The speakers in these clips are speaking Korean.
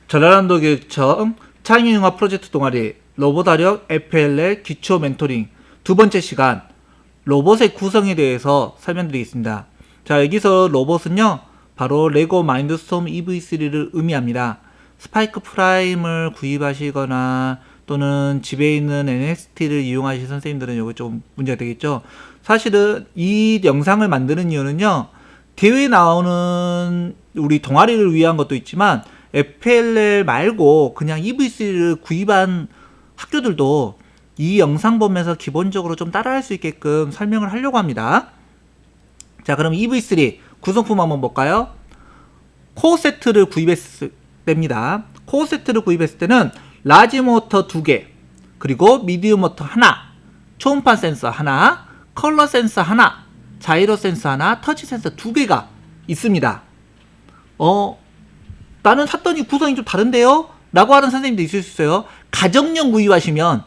전라남도 교육청 창의융합 프로젝트 동아리 로봇활용 FLL 기초 멘토링 두 번째 시간 로봇의 구성에 대해서 설명드리겠습니다. 자, 여기서 로봇은요 바로 레고 마인드스톰 EV3를 의미합니다. 스파이크 프라임을 구입하시거나 또는 집에 있는 NXT를 이용하실 선생님들은 이거 좀 문제가 되겠죠. 사실은 이 영상을 만드는 이유는요, 대회에 나오는 우리 동아리를 위한 것도 있지만 FLL 말고 그냥 EV3를 구입한 학교들도 이 영상 보면서 기본적으로 좀 따라할 수 있게끔 설명을 하려고 합니다. 자, 그럼 EV3 구성품 한번 볼까요? 코어 세트를 구입했을 때입니다. 코어 세트를 구입했을 때는 라지 모터 2개, 그리고 미디움 모터 하나, 초음파 센서 하나, 컬러 센서 하나, 자이로 센서 하나, 터치 센서 2개가 있습니다. 나는 샀더니 구성이 좀 다른데요? 라고 하는 선생님도 있을 수 있어요. 가정용 구입하시면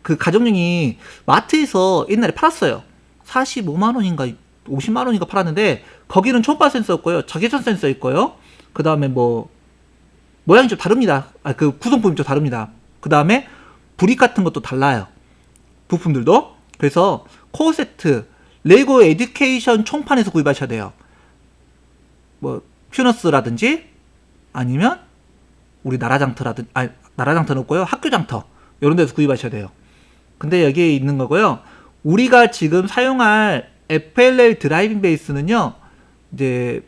그 가정용이 마트에서 옛날에 팔았어요. 45만원인가 50만원인가 팔았는데 거기는 초음파 센서였고요, 적외선 센서 있고요, 그 다음에 뭐 모양이 좀 다릅니다. 그 구성품이 좀 다릅니다. 그 다음에 브릭 같은 것도 달라요, 부품들도. 그래서 코어 세트 레고 에듀케이션 총판에서 구입하셔야 돼요. 뭐 퓨너스라든지 아니면 우리 나라장터라든지, 나라장터는 없고요, 학교장터 이런 데서 구입하셔야 돼요. 근데 여기에 있는 거고요, 우리가 지금 사용할 FLL 드라이빙 베이스는요, 이제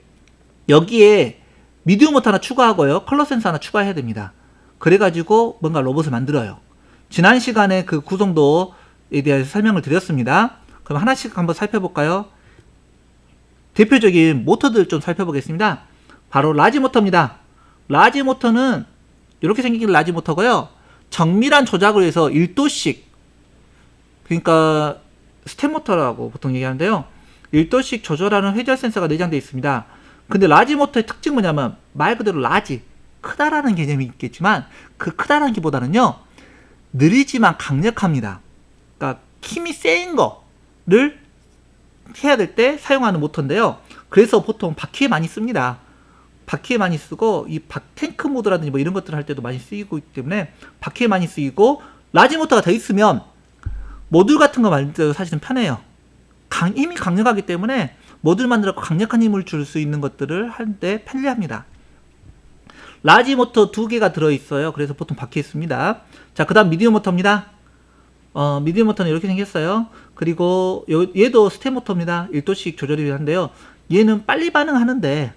여기에 미디움 모터 하나 추가하고요, 컬러 센서 하나 추가해야 됩니다. 그래가지고 뭔가 로봇을 만들어요. 지난 시간에 그 구성도에 대해서 설명을 드렸습니다. 그럼 하나씩 한번 살펴볼까요? 대표적인 모터들 좀 살펴보겠습니다. 바로 라지 모터입니다. 라지 모터는 이렇게 생긴 라지 모터고요, 정밀한 조작을 위해서 1도씩, 그러니까 스텝 모터라고 보통 얘기하는데요, 1도씩 조절하는 회전 센서가 내장되어 있습니다. 근데 라지 모터의 특징은 뭐냐면 말 그대로 라지, 크다라는 개념이 있겠지만 그 크다라는 기보다는요 느리지만 강력합니다. 그러니까 힘이 센 거를 해야 될 때 사용하는 모터인데요, 그래서 보통 바퀴에 많이 씁니다. 바퀴에 많이 쓰고, 이 탱크 모드라든지 뭐 이런 것들을 할 때도 많이 쓰이고 있기 때문에 바퀴에 많이 쓰이고, 라지 모터가 더 있으면 모듈 같은 거 만들 때도 사실은 편해요. 힘이 강력하기 때문에 모듈 만들고 강력한 힘을 줄 수 있는 것들을 할 때 편리합니다. 라지 모터 2개가 들어있어요. 그래서 보통 바퀴에 씁니다. 자, 그 다음 미디움 모터입니다. 미디움 모터는 이렇게 생겼어요. 그리고 얘도 스텝 모터입니다. 1도씩 조절이 한데요, 얘는 빨리 반응하는데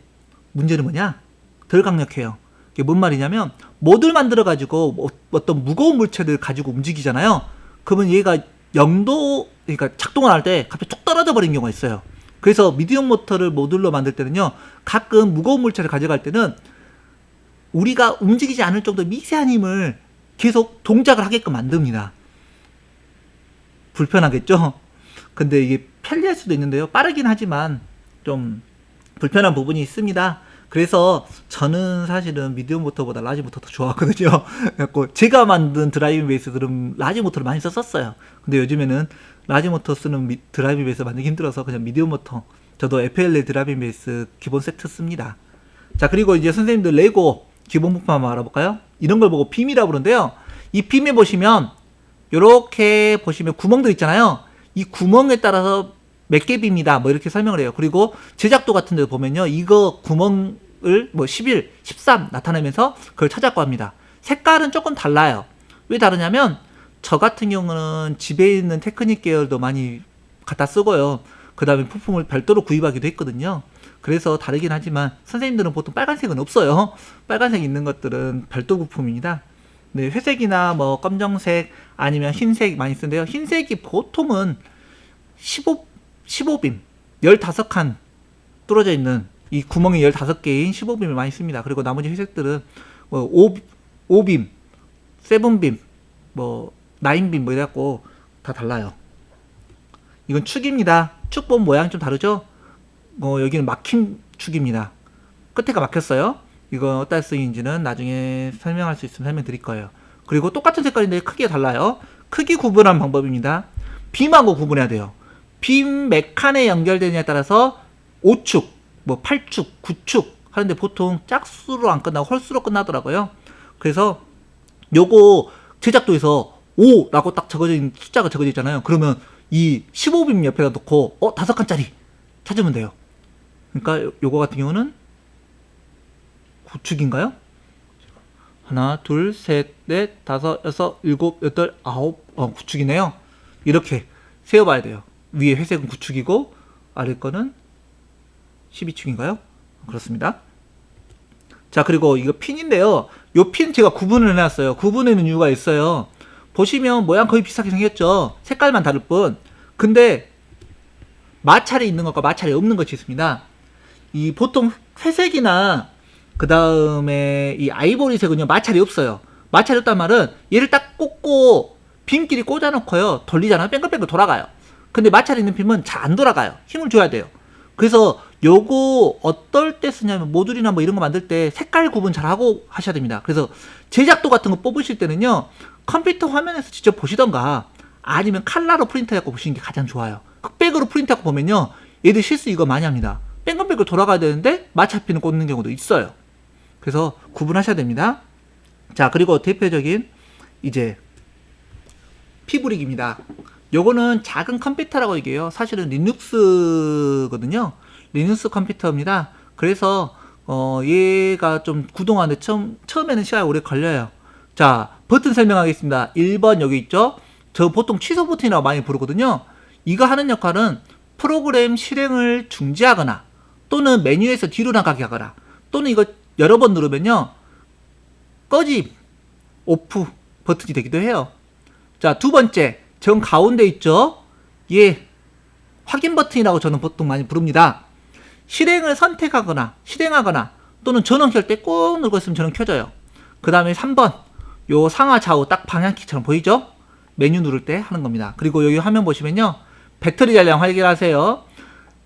문제는 뭐냐? 덜 강력해요. 이게 뭔 말이냐면 모듈 만들어 가지고 어떤 무거운 물체를 가지고 움직이잖아요. 그러면 얘가 0도, 그러니까 작동을 할 때 갑자기 툭 떨어져 버리는 경우가 있어요. 그래서 미디움 모터를 모듈로 만들 때는요, 가끔 무거운 물체를 가져갈 때는 우리가 움직이지 않을 정도 미세한 힘을 계속 동작을 하게끔 만듭니다. 불편하겠죠? 근데 이게 편리할 수도 있는데요, 빠르긴 하지만 좀 불편한 부분이 있습니다. 그래서 저는 사실은 미디움 모터보다 라지 모터 더 좋아하거든요. 그래서 제가 만든 드라이빙 베이스들은 라지 모터를 많이 썼어요. 근데 요즘에는 라지 모터 쓰는 드라이빙 베이스 만들기 힘들어서 그냥 미디움 모터, 저도 FLL 드라이빙 베이스 기본 세트 씁니다. 자, 그리고 이제 선생님들 레고 기본 부품 한번 알아볼까요? 이런 걸 보고 빔이라고 부르는데요, 이 빔에 보시면 이렇게 보시면 구멍들 있잖아요. 이 구멍에 따라서 몇 개 빔이다 뭐 이렇게 설명을 해요. 그리고 제작도 같은 데 보면요, 이거 구멍을 뭐 11, 13 나타내면서 그걸 찾았고 합니다. 색깔은 조금 달라요. 왜 다르냐면 저 같은 경우는 집에 있는 테크닉 계열도 많이 갖다 쓰고요, 그 다음에 부품을 별도로 구입하기도 했거든요. 그래서 다르긴 하지만 선생님들은 보통 빨간색은 없어요. 빨간색 있는 것들은 별도 부품입니다. 네, 회색이나 뭐 검정색 아니면 흰색 많이 쓰는데요, 흰색이 보통은 15빔 15칸 뚫어져 있는 이 구멍이 15개인 15빔을 많이 씁니다. 그리고 나머지 회색들은 뭐 5빔, 7빔, 뭐 9빔 뭐 이래갖고 다 달라요. 이건 축입니다. 축 보면 모양이 좀 다르죠? 여기는 막힌 축입니다. 끝에가 막혔어요. 이거 어디다 쓰이는지는 나중에 설명할 수 있으면 설명드릴 거예요. 그리고 똑같은 색깔인데 크기가 달라요. 크기 구분하는 방법입니다. 빔하고 구분해야 돼요. 빔 몇 칸에 연결되느냐에 따라서 5축, 뭐 8축, 9축 하는데 보통 짝수로 안 끝나고 홀수로 끝나더라고요. 그래서 요거 제작도에서 5라고 딱 적어져 있는 숫자가 적어져 있잖아요. 그러면 이 15빔 옆에다 놓고 5칸짜리 찾으면 돼요. 그러니까 요거 같은 경우는 구축인가요? 하나, 둘, 셋, 넷, 다섯, 여섯, 일곱, 여덟, 아홉, 구축이네요. 이렇게 세어봐야 돼요. 위에 회색은 구축이고 아래 거는 12축인가요? 그렇습니다. 자, 그리고 이거 핀인데요. 요 핀 제가 구분을 해놨어요. 구분해놓은 이유가 있어요. 보시면 모양 거의 비슷하게 생겼죠. 색깔만 다를 뿐. 근데 마찰이 있는 것과 마찰이 없는 것이 있습니다. 이 보통 회색이나 그 다음에 이 아이보리색은요 마찰이 없어요. 마찰이 없단 말은 얘를 딱 꽂고 빔끼리 꽂아놓고요 돌리잖아요. 뺑글뺑글 돌아가요. 근데 마찰이 있는 빔은 잘 안 돌아가요. 힘을 줘야 돼요. 그래서 요거 어떨 때 쓰냐면 모듈이나 뭐 이런 거 만들 때 색깔 구분 잘 하고 하셔야 됩니다. 그래서 제작도 같은 거 뽑으실 때는요 컴퓨터 화면에서 직접 보시던가 아니면 칼라로 프린트해갖고 보시는 게 가장 좋아요. 흑백으로 프린트해갖고 보면요 얘들 실수 이거 많이 합니다. 뺑글뺑글 돌아가야 되는데 마찰핀을 꽂는 경우도 있어요. 그래서 구분하셔야 됩니다. 자, 그리고 대표적인 이제 피브릭입니다. 요거는 작은 컴퓨터라고 얘기해요. 사실은 리눅스거든요. 리눅스 컴퓨터입니다. 그래서 얘가 좀 구동하는데 처음에는 시간이 오래 걸려요. 자, 버튼 설명하겠습니다. 1번 여기 있죠. 저 보통 취소 버튼이라고 많이 부르거든요. 이거 하는 역할은 프로그램 실행을 중지하거나 또는 메뉴에서 뒤로 나가게 하거나 또는 이거 여러 번 누르면요 꺼짐, 오프 버튼이 되기도 해요. 자, 두 번째 정 가운데 있죠. 얘 확인 버튼이라고 저는 보통 많이 부릅니다. 실행을 선택하거나 실행하거나 또는 전원 켤 때 꾹 누르고 있으면 전원 켜져요. 그 다음에 3번 요 상하 좌우 딱 방향키처럼 보이죠? 메뉴 누를 때 하는 겁니다. 그리고 여기 화면 보시면요 배터리 잔량 확인하세요.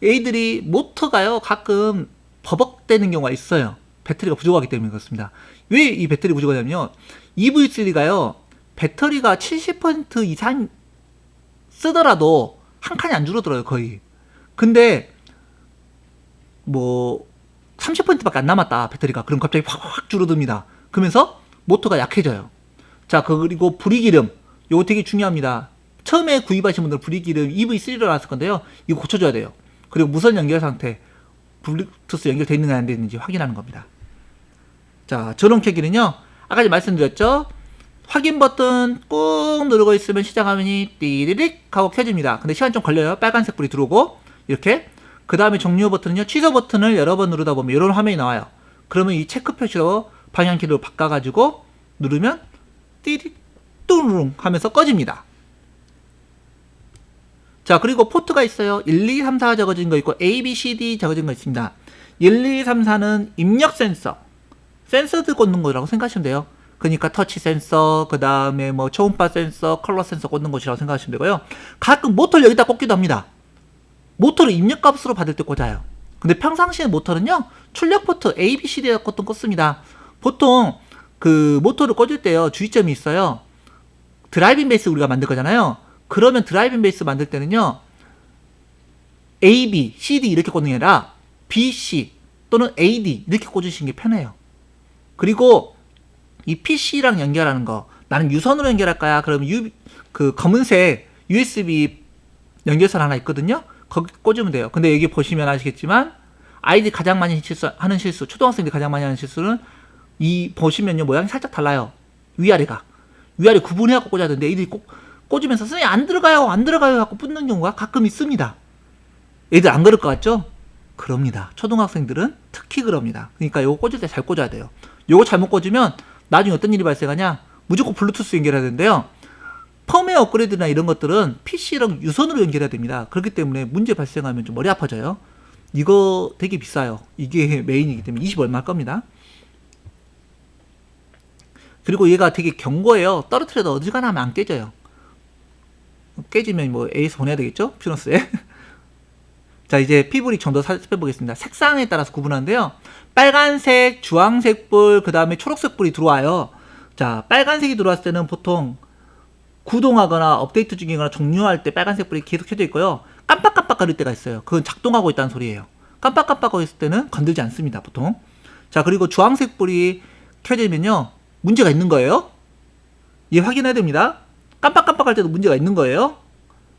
얘들이 모터가요 가끔 버벅대는 경우가 있어요. 배터리가 부족하기 때문에 그렇습니다. 왜 이 배터리 부족하냐면요 EV3가요 배터리가 70% 이상 쓰더라도 한 칸이 안 줄어들어요 거의. 근데 뭐 30%밖에 안 남았다 배터리가. 그럼 갑자기 확 줄어듭니다. 그러면서 모터가 약해져요. 자, 그리고 불이기름 요거 되게 중요합니다. 처음에 구입하신 분들은 불이기름 EV3로 나왔을 건데요 이거 고쳐줘야 돼요. 그리고 무선 연결 상태 블루투스 연결되어 있는지 안 되어 있는지 확인하는 겁니다. 자, 전원 켜기는요 아까 말씀드렸죠. 확인 버튼 꾹 누르고 있으면 시작 화면이 띠리릭 하고 켜집니다. 근데 시간 좀 걸려요. 빨간색 불이 들어오고 이렇게. 그 다음에 종료 버튼은요 취소 버튼을 여러 번 누르다 보면 이런 화면이 나와요. 그러면 이 체크 표시로 방향키로 바꿔가지고 누르면 띠리 뚜루룽 하면서 꺼집니다. 자, 그리고 포트가 있어요. 1, 2, 3, 4가 적어진 거 있고 A, B, C, D 적어진 거 있습니다. 1, 2, 3, 4는 입력 센서 센서들 꽂는 거라고 생각하시면 돼요. 그러니까 터치 센서, 그 다음에 뭐 초음파 센서, 컬러 센서 꽂는 것이라고 생각하시면 되고요. 가끔 모터를 여기다 꽂기도 합니다. 모터를 입력값으로 받을 때 꽂아요. 근데 평상시에 모터는요 출력 포트 A, B, C, D에 꽂던 꽂습니다. 보통 그 모터를 꽂을 때요 주의점이 있어요. 드라이빙 베이스 우리가 만들 거잖아요. 그러면 드라이빙 베이스 만들 때는요 A, B, C, D 이렇게 꽂는 게 아니라 B, C 또는 A, D 이렇게 꽂으시는 게 편해요. 그리고 이 PC랑 연결하는 거 나는 유선으로 연결할 거야. 그러면 그 검은색 USB 연결선 하나 있거든요. 거기 꽂으면 돼요. 근데 여기 보시면 아시겠지만 아이들이 가장 많이 하는 실수, 초등학생들이 가장 많이 하는 실수는 이 보시면요 모양이 살짝 달라요. 위아래 구분해갖고 꽂아야 되는데 애들이 꼭 꽂으면서 선생님 안 들어가요 하고 붙는 경우가 가끔 있습니다. 애들 안 그럴 것 같죠? 그럽니다. 초등학생들은 특히 그럽니다. 그러니까 이거 꽂을 때 잘 꽂아야 돼요. 요거 잘못 꽂으면 나중에 어떤 일이 발생하냐 무조건 블루투스 연결해야 되는데요 펌웨어 업그레이드나 이런 것들은 PC랑 유선으로 연결해야 됩니다. 그렇기 때문에 문제 발생하면 좀 머리 아파져요. 이거 되게 비싸요. 이게 메인이기 때문에 20 얼마 할 겁니다. 그리고 얘가 되게 견고해요. 떨어뜨려도 어지간하면 안 깨져요. 깨지면 뭐 A에서 보내야 되겠죠? 퓨너스에. 자, 이제 피브릭 정도 살펴보겠습니다. 색상에 따라서 구분하는데요. 빨간색, 주황색 불, 그 다음에 초록색 불이 들어와요. 자, 빨간색이 들어왔을 때는 보통 구동하거나 업데이트 중이거나 종료할 때 빨간색 불이 계속 켜져 있고요. 깜빡깜빡 거릴 때가 있어요. 그건 작동하고 있다는 소리예요. 깜빡깜빡 거릴 때는 건들지 않습니다, 보통. 자, 그리고 주황색 불이 켜지면요, 문제가 있는 거예요. 얘 확인해야 됩니다. 깜빡깜빡할 때도 문제가 있는 거예요.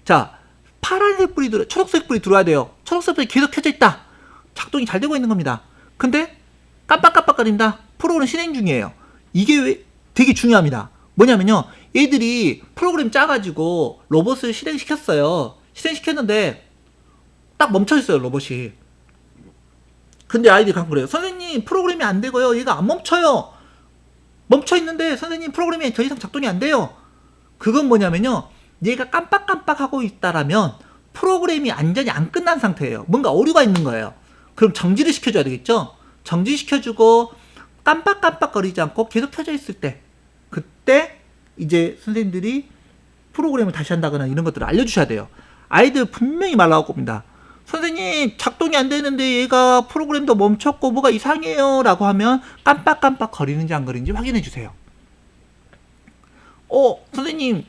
자, 파란색 불이 초록색 불이 들어와야 돼요. 초록색 불이 계속 켜져 있다. 작동이 잘 되고 있는 겁니다. 근데 깜빡깜빡거린다. 프로그램 실행 중이에요. 이게 왜 되게 중요합니다. 뭐냐면요, 얘들이 프로그램 짜가지고 로봇을 실행시켰어요. 실행시켰는데 딱 멈춰있어요, 로봇이. 근데 아이들이 가끔 그래요. 선생님, 프로그램이 안 되고요, 얘가 안 멈춰요. 멈춰있는데 선생님, 프로그램이 더 이상 작동이 안 돼요. 그건 뭐냐면요, 얘가 깜빡깜빡하고 있다라면 프로그램이 완전히 안 끝난 상태예요. 뭔가 오류가 있는 거예요. 그럼 정지를 시켜줘야 되겠죠. 정지시켜주고 깜빡깜빡거리지 않고 계속 켜져 있을 때, 그때 이제 선생님들이 프로그램을 다시 한다거나 이런 것들을 알려주셔야 돼요. 아이들 분명히 말 나올 겁니다. 선생님, 작동이 안 되는데 얘가 프로그램도 멈췄고 뭐가 이상해요 라고 하면 깜빡깜빡 거리는지 안 거리는지 확인해 주세요. 선생님,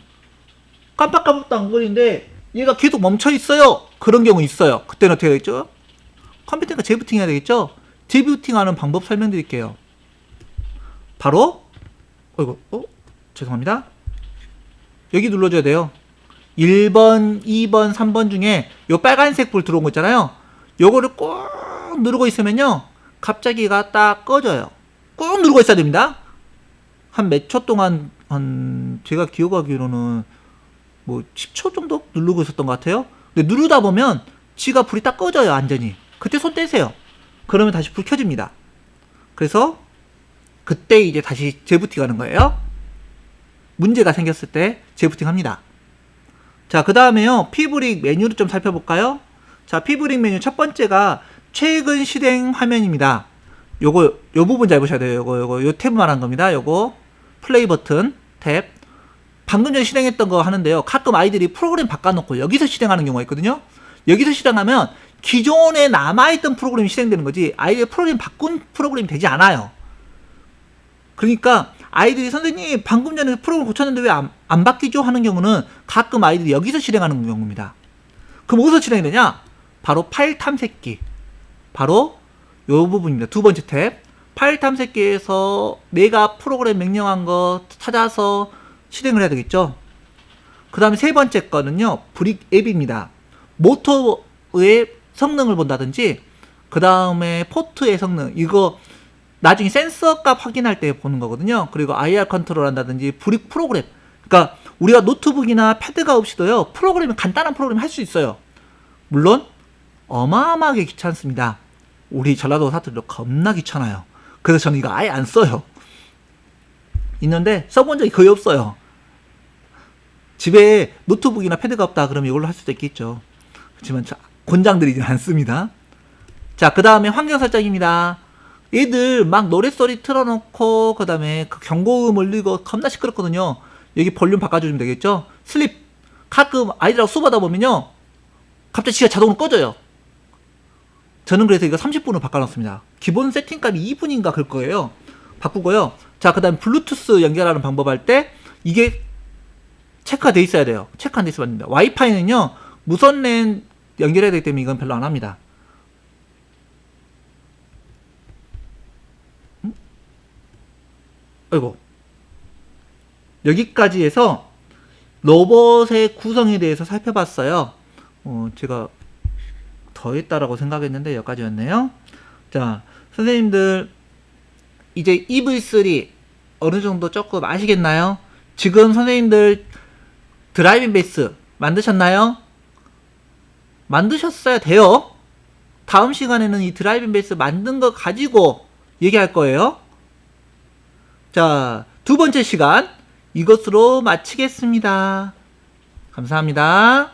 깜빡깜빡도 안 거리는데 얘가 계속 멈춰 있어요. 그런 경우 있어요. 그때는 어떻게 되겠죠? 컴퓨터가 재부팅 해야 되겠죠? 재부팅 하는 방법 설명드릴게요. 바로 죄송합니다. 여기 눌러줘야 돼요. 1번, 2번, 3번 중에 요 빨간색 불 들어온 거 있잖아요. 요거를 꾹 누르고 있으면요, 갑자기 얘가 딱 꺼져요. 꾹 누르고 있어야 됩니다. 한 몇 초 동안, 제가 기억하기로는 뭐 10초 정도 누르고 있었던 것 같아요. 근데 누르다 보면 지가 불이 딱 꺼져요, 완전히. 그때 손 떼세요. 그러면 다시 불 켜집니다. 그래서 그때 이제 다시 재부팅 하는 거예요. 문제가 생겼을 때 재부팅 합니다. 자, 그 다음에요, 피브릭 메뉴를 좀 살펴볼까요? 자, 피브릭 메뉴 첫 번째가 최근 실행 화면입니다. 요 부분 잘 보셔야 돼요. 요 탭 말한 겁니다. 요거 플레이 버튼 탭. 방금 전에 실행했던 거 하는데요, 가끔 아이들이 프로그램 바꿔놓고 여기서 실행하는 경우가 있거든요. 여기서 실행하면 기존에 남아있던 프로그램이 실행되는 거지, 아이들 프로그램 바꾼 프로그램이 되지 않아요. 그러니까 아이들이 선생님, 방금 전에 프로그램 고쳤는데 왜 안 바뀌죠? 하는 경우는 가끔 아이들이 여기서 실행하는 경우입니다. 그럼 어디서 실행이 되냐? 바로 파일 탐색기. 바로 요 부분입니다. 두 번째 탭. 파일 탐색기에서 내가 프로그램 명령한 거 찾아서 실행을 해야 되겠죠. 그 다음에 세 번째 거는요, 브릭 앱입니다. 모터의 성능을 본다든지, 그 다음에 포트의 성능, 이거 나중에 센서 값 확인할 때 보는 거거든요. 그리고 IR 컨트롤 한다든지, 브릭 프로그램. 그러니까 우리가 노트북이나 패드가 없이도요, 간단한 프로그램 할 수 있어요. 물론 어마어마하게 귀찮습니다. 우리 전라도 사투리로 겁나 귀찮아요. 그래서 저는 이거 아예 안 써요. 있는데 써본 적이 거의 없어요. 집에 노트북이나 패드가 없다 그러면 이걸로 할 수도 있겠죠. 그렇지만 권장드리진 않습니다. 자, 그 다음에 환경 설정입니다. 얘들 막 노랫소리 틀어놓고 그 다음에 그 경고음 울리고 겁나 시끄럽거든요. 여기 볼륨 바꿔주면 되겠죠. 슬립. 가끔 아이들하고 수업하다 보면요, 갑자기 지가 자동으로 꺼져요. 저는 그래서 이거 30분으로 바꿔놨습니다. 기본 세팅값이 2분인가 그럴 거예요. 바꾸고요. 자, 그 다음에 블루투스 연결하는 방법 할 때 이게 체크가 돼 있어야 돼요. 체크 안 돼 있으면 안 됩니다. 와이파이는요, 무선 랜 연결해야 되기 때문에 이건 별로 안 합니다. 아이고. 여기까지 해서 로봇의 구성에 대해서 살펴봤어요. 제가 더 했다라고 생각했는데 여기까지였네요. 자, 선생님들 이제 EV3 어느 정도 조금 아시겠나요? 지금 선생님들 드라이빙 베이스 만드셨나요? 만드셨어야 돼요. 다음 시간에는 이 드라이빙 베이스 만든 거 가지고 얘기할 거예요. 자, 두 번째 시간 이것으로 마치겠습니다. 감사합니다.